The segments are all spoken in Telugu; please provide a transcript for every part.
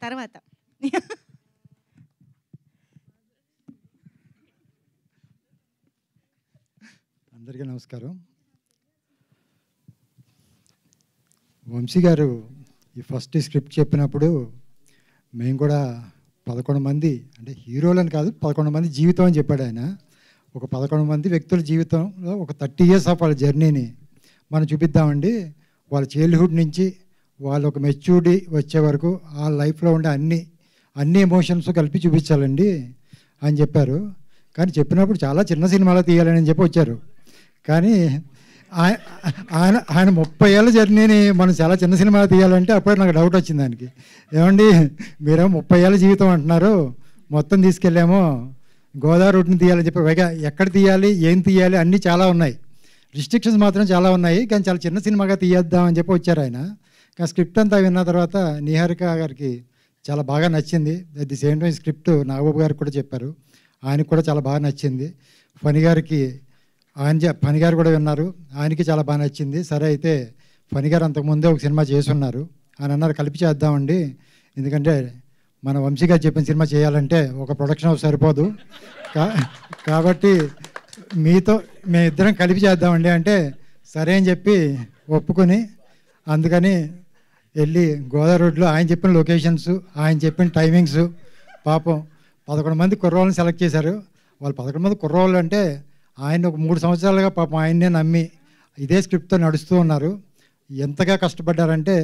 తర్వాత. అందరికీ నమస్కారం. వంశీ గారు ఈ ఫస్ట్ స్క్రిప్ట్ చెప్పినప్పుడు మేము కూడా 11 మంది, అంటే హీరోలని కాదు, 11 మంది జీవితం అని చెప్పాడు ఆయన. ఒక 11 మంది వ్యక్తుల జీవితంలో ఒక 30 years ఆఫ్ వాళ్ళ జర్నీని మనం చూపిద్దామండి. వాళ్ళ చైల్డ్హుడ్ నుంచి వాళ్ళు ఒక మెచ్యూరిటీ వచ్చే వరకు ఆ లైఫ్లో ఉండే అన్ని ఎమోషన్స్ కలిపి చూపించాలండి అని చెప్పారు. కానీ చెప్పినప్పుడు చాలా చిన్న సినిమాలో తీయాలని చెప్పి వచ్చారు. కానీ ఆయన 30 ఏళ్ళ జర్నీని మనం చాలా చిన్న సినిమాలో తీయాలంటే అప్పుడే నాకు డౌట్ వచ్చింది దానికి. ఏమండి మీరేమో 30 ఏళ్ళ జీవితం అంటున్నారు, మొత్తం తీసుకెళ్ళామో గోదావరి రూట్ని తీయాలని చెప్పి, పైగా ఎక్కడ తీయాలి, ఏం తీయాలి అన్నీ చాలా ఉన్నాయి, రిస్ట్రిక్షన్స్ మాత్రం చాలా ఉన్నాయి, కానీ చాలా చిన్న సినిమాగా తీయేద్దామని చెప్పి వచ్చారు ఆయన. కానీ స్క్రిప్ట్ అంతా విన్న తర్వాత నిహారిక గారికి చాలా బాగా నచ్చింది. At the same time script Nagababu గారికి కూడా చెప్పారు, ఆయనకు కూడా చాలా బాగా నచ్చింది. ఫణి గారు కూడా విన్నారు, ఆయనకి చాలా బాగా నచ్చింది. సరే అయితే ఫణి గారు అంతకుముందే ఒక సినిమా చేసున్నారు, ఆయన అన్నారు కలిపి చేద్దామండి, ఎందుకంటే మన వంశీ గారు చెప్పిన సినిమా చేయాలంటే ఒక ప్రొడక్షన్ హౌస్ సరిపోదు, కాబట్టి మేమిద్దరం కలిపి చేద్దామండి అంటే సరే అని చెప్పి ఒప్పుకొని, అందుకని వెళ్ళి గోదావరి రోడ్లో ఆయన చెప్పిన లొకేషన్స్, ఆయన చెప్పిన టైమింగ్స్, పాపం 11 మంది కుర్రోళ్ళని సెలెక్ట్ చేశారు. వాళ్ళు 11 మంది కుర్రోళ్ళు అంటే ఆయన ఒక 3 సంవత్సరాలుగా పాపం ఆయన్నే నమ్మి ఇదే స్క్రిప్ట్తో నడుస్తూ ఉన్నారు. ఎంతగా కష్టపడ్డారంటే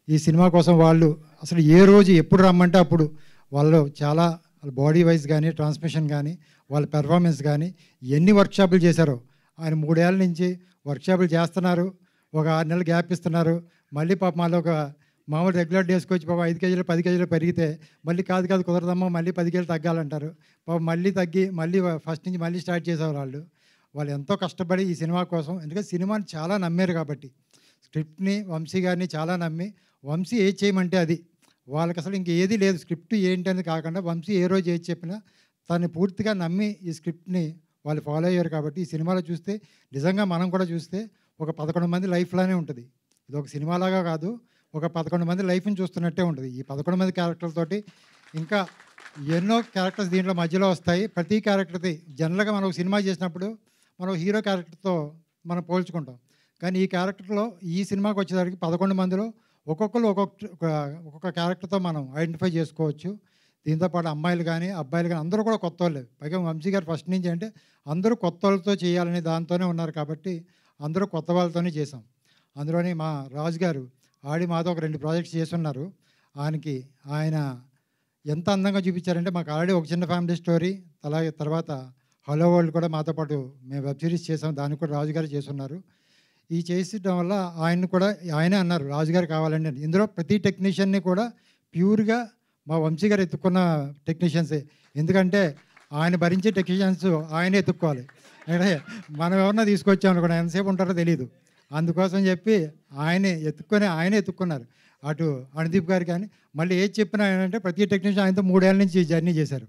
ఈ సినిమా కోసం వాళ్ళు అసలు ఏ రోజు ఎప్పుడు రమ్మంటే అప్పుడు వాళ్ళు చాలా బాడీ వైజ్ కానీ, ట్రాన్స్మిషన్ కానీ, వాళ్ళ పెర్ఫార్మెన్స్ కానీ ఎన్ని వర్క్షాపులు చేశారో. ఆయన 3 ఏళ్ళ నుంచి వర్క్షాపులు చేస్తున్నారు, ఒక 6 నెలలు గ్యాప్ ఇస్తున్నారు, మళ్ళీ పాపం వాళ్ళు ఒక మామూలు రెగ్యులర్ డేస్కి వచ్చి పాపం 5 కేజీలు 10 కేజీలు పెరిగితే మళ్ళీ కాదు కుదరదమ్మా మళ్ళీ 10 కేజీలు తగ్గాలంటారు. పాపం మళ్ళీ తగ్గి మళ్ళీ ఫస్ట్ నుంచి మళ్ళీ స్టార్ట్ చేసేవారు. వాళ్ళు ఎంతో కష్టపడి ఈ సినిమా కోసం, ఎందుకంటే సినిమాని చాలా నమ్మారు కాబట్టి, స్క్రిప్ట్ని వంశీ గారిని చాలా నమ్మి, వంశీ ఏది చేయమంటే అది, వాళ్ళకి అసలు ఇంకేది లేదు, స్క్రిప్ట్ ఏంటి అనేది కాకుండా వంశీ ఏ రోజు ఏది చెప్పినా తను పూర్తిగా నమ్మి ఈ స్క్రిప్ట్ని వాళ్ళు ఫాలో అయ్యారు. కాబట్టి ఈ సినిమాలో చూస్తే నిజంగా మనం కూడా చూస్తే ఒక 11 మంది లైఫ్లానే ఉంటుంది. ఇది ఒక సినిమాలాగా కాదు, ఒక 11 మంది లైఫ్ని చూస్తున్నట్టే ఉంటుంది. ఈ 11 మంది క్యారెక్టర్లతోటి ఇంకా ఎన్నో క్యారెక్టర్స్ దీంట్లో మధ్యలో వస్తాయి. ప్రతి క్యారెక్టర్ది జనరల్గా మనం ఒక సినిమా చేసినప్పుడు మనం హీరో క్యారెక్టర్తో మనం పోల్చుకుంటాం, కానీ ఈ క్యారెక్టర్లో ఈ సినిమాకి వచ్చేసరికి 11 మందిలో ఒక్కొక్కరు ఒక్కొక్క క్యారెక్టర్తో మనం ఐడెంటిఫై చేసుకోవచ్చు. దీంతోపాటు అమ్మాయిలు కానీ అబ్బాయిలు కానీ అందరూ కూడా కొత్త వాళ్ళే. పైగా వంశీ గారు ఫస్ట్ నుంచి అంటే అందరూ కొత్త వాళ్ళతో చేయాలనే దాంతోనే ఉన్నారు కాబట్టి అందరూ కొత్త వాళ్ళతోనే చేసాం. అందులోని మా రాజు గారు మాతో ఒక 2 ప్రాజెక్ట్స్ చేస్తున్నారు. ఆయన ఎంత అందంగా చూపించారంటే, మాకు ఆల్రెడీ ఒక చిన్న ఫ్యామిలీ స్టోరీ, అలాగే తర్వాత హలో వరల్డ్ కూడా మాతో పాటు మేము వెబ్ సిరీస్ చేసాం, దానికి కూడా రాజుగారు చేస్తున్నారు. ఈ చేసడం వల్ల ఆయనే అన్నారు రాజుగారు కావాలండి. ఇందులో ప్రతి టెక్నీషియన్ని కూడా ప్యూర్గా మా వంశీ గారు ఎత్తుక్కున్న టెక్నీషియన్సే, ఎందుకంటే ఆయన భరించే టెక్నీషియన్స్ ఆయనే ఎత్తుక్కోవాలి. అంటే మనం ఎవరన్నా తీసుకొచ్చామనుకోండి ఎంతసేపు ఉంటారో తెలియదు, అందుకోసం చెప్పి ఆయనే ఎత్తుక్కున్నారు. అటు అనుదీప్ గారు కానీ మళ్ళీ ఏది చెప్పినా అంటే ప్రతి టెక్నీషియన్ ఆయనతో 3 ఏళ్ళ నుంచి జర్నీ చేశారు.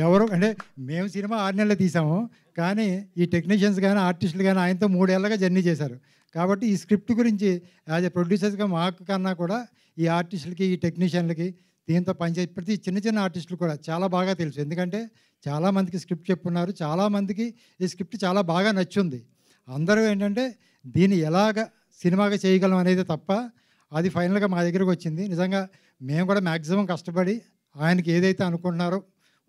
ఎవరు అంటే మేము సినిమా 6 నెలలు తీసాము, కానీ ఈ టెక్నీషియన్స్ కానీ ఆర్టిస్టులు కానీ ఆయనతో 3 ఏళ్ళగా జర్నీ చేశారు. కాబట్టి ఈ స్క్రిప్ట్ గురించి యాజ్ ఎ ప్రొడ్యూసర్స్గా మాకు కన్నా కూడా ఈ ఆర్టిస్టులకి ఈ టెక్నీషియన్లకి దీంతో పనిచేసి ప్రతి చిన్న ఆర్టిస్టులు కూడా చాలా బాగా తెలుసు, ఎందుకంటే చాలామందికి స్క్రిప్ట్ చెప్పున్నారు, చాలామందికి ఈ స్క్రిప్ట్ చాలా బాగా నచ్చుంది. అందరూ ఏంటంటే దీన్ని ఎలాగ సినిమాగా చేయగలం అనేది తప్ప అది ఫైనల్గా మా దగ్గరకు వచ్చింది. నిజంగా మేము కూడా మ్యాక్సిమం కష్టపడి ఆయనకి ఏదైతే అనుకుంటున్నారో,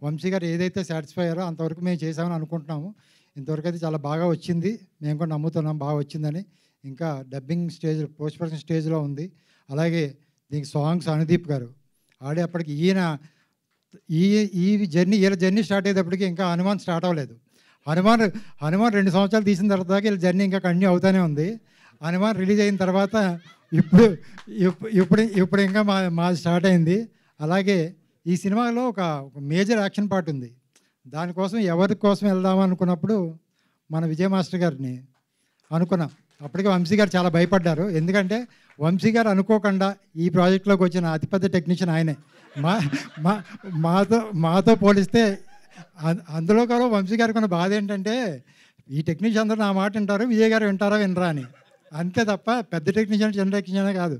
వంశీ గారు ఏదైతే సాటిస్ఫై అయ్యారో అంతవరకు మేము చేసామని అనుకుంటున్నాము. ఇంతవరకు అయితే చాలా బాగా వచ్చింది, మేము కూడా నమ్ముతున్నాం బాగా వచ్చిందని. ఇంకా డబ్బింగ్ స్టేజ్, పోస్ట్ ప్రొడక్షన్ స్టేజ్లో ఉంది. అలాగే దీనికి సాంగ్స్ అనుదీప్ గారు ఆడేప్పటికి వీళ్ళ జర్నీ స్టార్ట్ అయ్యేటప్పటికి ఇంకా హనుమాన్ స్టార్ట్ అవ్వలేదు. హనుమాన్ 2 సంవత్సరాలు తీసిన తర్వాత వీళ్ళ జర్నీ ఇంకా కంటిన్యూ అవుతూనే ఉంది. హనుమాన్ రిలీజ్ అయిన తర్వాత ఇప్పుడు ఇంకా మాది స్టార్ట్ అయింది. అలాగే ఈ సినిమాలో ఒక మేజర్ యాక్షన్ పార్ట్ ఉంది. దానికోసం ఎవరి కోసం వెళ్దాం అనుకున్నప్పుడు మన విజయ్ మాస్టర్ గారిని అనుకున్నాం. అప్పటికే వంశీ గారు చాలా భయపడ్డారు, ఎందుకంటే వంశీ గారు అనుకోకుండా ఈ ప్రాజెక్ట్లోకి వచ్చిన అతిపెద్ద టెక్నీషియన్ ఆయనే. మాతో పోలిస్తే అందులో కూడా వంశీ గారికి ఉన్న బాధ ఏంటంటే, ఈ టెక్నీషియన్ అందరూ నా మాట వింటారు, విజయ్ గారు వింటారా వినరా అని. అంతే తప్ప పెద్ద టెక్నీషియన్ చిన్న టెక్నీషియన్ కాదు.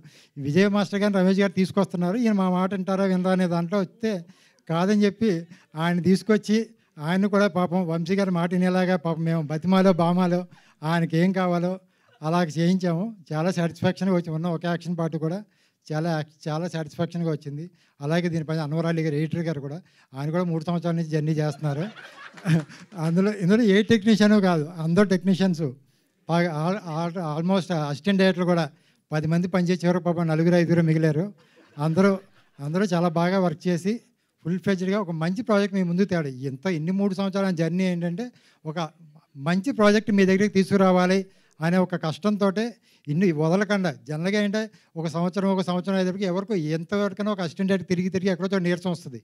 విజయ్ మాస్టర్ గారిని రమేష్ గారు తీసుకొస్తున్నారు, ఈయన మా మాట వింటారా వినరా అనే దాంట్లో వస్తే కాదని చెప్పి ఆయన తీసుకొచ్చి ఆయన కూడా పాపం వంశీ గారి మాట వినేలాగా పాపం మేము బతిమాలో బామాలో ఆయనకి ఏం కావాలో అలాగ చేయించాము. చాలా సాటిస్ఫాక్షన్గా వచ్చి ఉన్న ఒక యాక్షన్ పార్ట్ కూడా చాలా సాటిస్ఫాక్షన్గా వచ్చింది. అలాగే దీనిపైన అన్వర్ అలీ గారు ఎడిటర్ గారు కూడా ఆయన కూడా 3 సంవత్సరాల నుంచి జర్నీ చేస్తున్నారు. ఇందులో ఏ టెక్నీషియను కాదు, అందరూ టెక్నీషియన్స్. బాగా ఆల్మోస్ట్ అసిస్టెంట్ డైరెక్టర్లు కూడా 10 మంది పనిచేసేవారు, పాపం 4-5 మిగిలారు. అందరూ చాలా బాగా వర్క్ చేసి ఫుల్ ఫ్లెడ్జ్డ్గా ఒక మంచి ప్రాజెక్ట్ మీ ముందు తేడు. ఇన్ని 3 సంవత్సరాల జర్నీ ఏంటంటే ఒక మంచి ప్రాజెక్ట్ మీ దగ్గరికి తీసుకురావాలి అనే ఒక కష్టంతో ఇన్ని వదలకుండా జనరల్గా ఏంటంటే ఒక సంవత్సరం అయ్యేటప్పటికి ఎవరికో ఎంతవరకైనా ఒక అసిస్టెంట్ డైరెక్టర్ తిరిగి ఎక్కడో నీరసం వస్తుంది,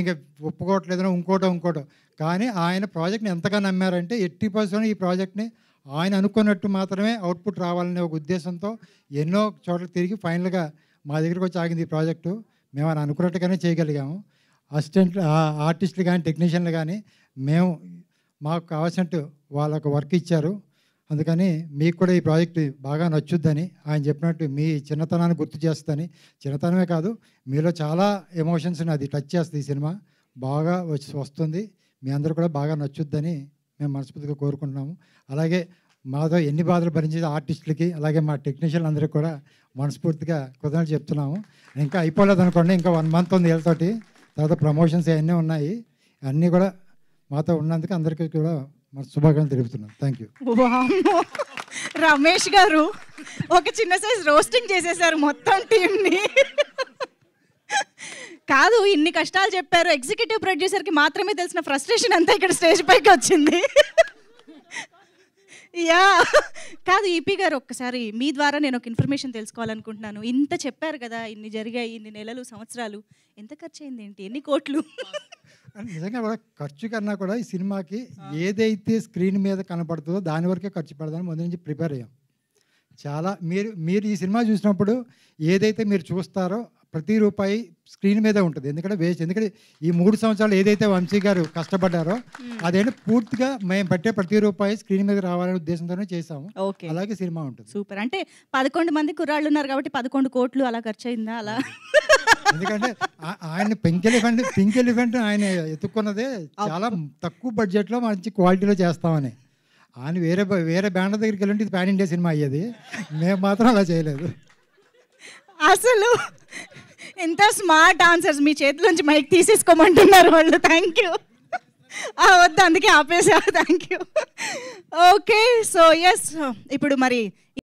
ఇంకా ఒప్పుకోవట్లేదో ఇంకోటో. కానీ ఆయన ప్రాజెక్ట్ని ఎంతగా నమ్మారంటే 80% ఈ ప్రాజెక్ట్ని ఆయన అనుకున్నట్టు మాత్రమే అవుట్పుట్ రావాలనే ఒక ఉద్దేశంతో ఎన్నో చోట్ల తిరిగి ఫైనల్గా మా దగ్గరికి వచ్చి ఆగింది ఈ ప్రాజెక్టు. మేము ఆయన అనుకున్నట్టుగానే చేయగలిగాము. ఆర్టిస్టులు కానీ టెక్నీషియన్లు కానీ మాకు కావాల్సినట్టు వాళ్ళకు వర్క్ ఇచ్చారు. అందుకని మీకు కూడా ఈ ప్రాజెక్టు బాగా నచ్చుద్దని, ఆయన చెప్పినట్టు మీ చిన్నతనాన్ని గుర్తు చేస్తుందని, చిన్నతనమే కాదు మీలో చాలా ఎమోషన్స్ని అది టచ్ చేస్తుంది. ఈ సినిమా బాగా వస్తుంది, మీ అందరూ కూడా బాగా నచ్చుద్దని మేము మనస్ఫూర్తిగా కోరుకుంటున్నాము. అలాగే మాతో ఎన్ని బాధలు భరించే ఆర్టిస్టులకి అలాగే మా టెక్నీషియన్లు అందరికీ కూడా మనస్ఫూర్తిగా కృతజ్ఞతలు చెప్తున్నాము. ఇంకా అయిపోలేదు అనుకోండి, ఇంకా 1 మంత్ ఉంది వీళ్ళతోటి, తర్వాత ప్రమోషన్స్ అవన్నీ ఉన్నాయి. అన్నీ కూడా మాతో ఉన్నందుకు అందరికీ కూడా మన శుభాకాంక్షలు తెలుపుతున్నాం. Thank you. రమేష్ గారు ఒక చిన్న సైజ్ రోస్టింగ్ చేసేసారు మొత్తం టీంని. కాదు, ఇన్ని కష్టాలు చెప్పారు, ఎగ్జిక్యూటివ్ ప్రొడ్యూసర్కి మాత్రమే తెలిసిన ఫ్రస్ట్రేషన్ అంతా ఇక్కడ స్టేజ్ పైకి వచ్చింది. యా కాదు ఈపీ గారు, ఒక్కసారి మీ ద్వారా నేను ఒక ఇన్ఫర్మేషన్ తెలుసుకోవాలనుకుంటున్నాను. ఇంత చెప్పారు కదా, ఇన్ని జరిగాయి, ఇన్ని నెలలు సంవత్సరాలు, ఎంత ఖర్చు అయింది ఏంటి, ఎన్ని కోట్లు? నిజంగా కూడా ఖర్చు కన్నా కూడా ఈ సినిమాకి ఏదైతే స్క్రీన్ మీద కనపడుతుందో దాని వరకే ఖర్చు పెడదామని ముందు నుంచి ప్రిపేర్ అయ్యాం. చాలా మీరు ఈ సినిమా చూసినప్పుడు ఏదైతే మీరు చూస్తారో ప్రతి రూపాయి స్క్రీన్ మీదే ఉంటుంది. ఎందుకంటే ఈ 3 సంవత్సరాలు ఏదైతే వంశీ గారు కష్టపడ్డారో అదేంటి పూర్తిగా మేము పట్టే ప్రతి రూపాయి స్క్రీన్ మీద రావాలనే ఉద్దేశంతోనే చేసాము. అలాగే సినిమా ఉంటుంది. సూపర్. అంటే 11 మంది కుర్రాళ్ళు ఉన్నారు కాబట్టి 11 కోట్లు అలా ఖర్చు అయిందా? అలా ఎందుకంటే ఆయన పింక్ ఎలిఫెంట్ ఆయన ఎత్తుక్కున్నదే చాలా తక్కువ బడ్జెట్లో మంచి క్వాలిటీలో చేస్తామని. ఆయన వేరే బ్యాండ్ దగ్గరికి వెళ్ళి ఇది పాన్ ఇండియా సినిమా అయ్యేది, మేము మాత్రం అలా చేయలేదు. అసలు ఎంత స్మార్ట్ ఆన్సర్స్. మీ చేతిలోంచి మైక్ తీసేసుకోమంటున్నారు వాళ్ళు. Thank you. వద్దు, అందుకే ఆపేసా. Thank you. Okay, so yes, ఇప్పుడు మరి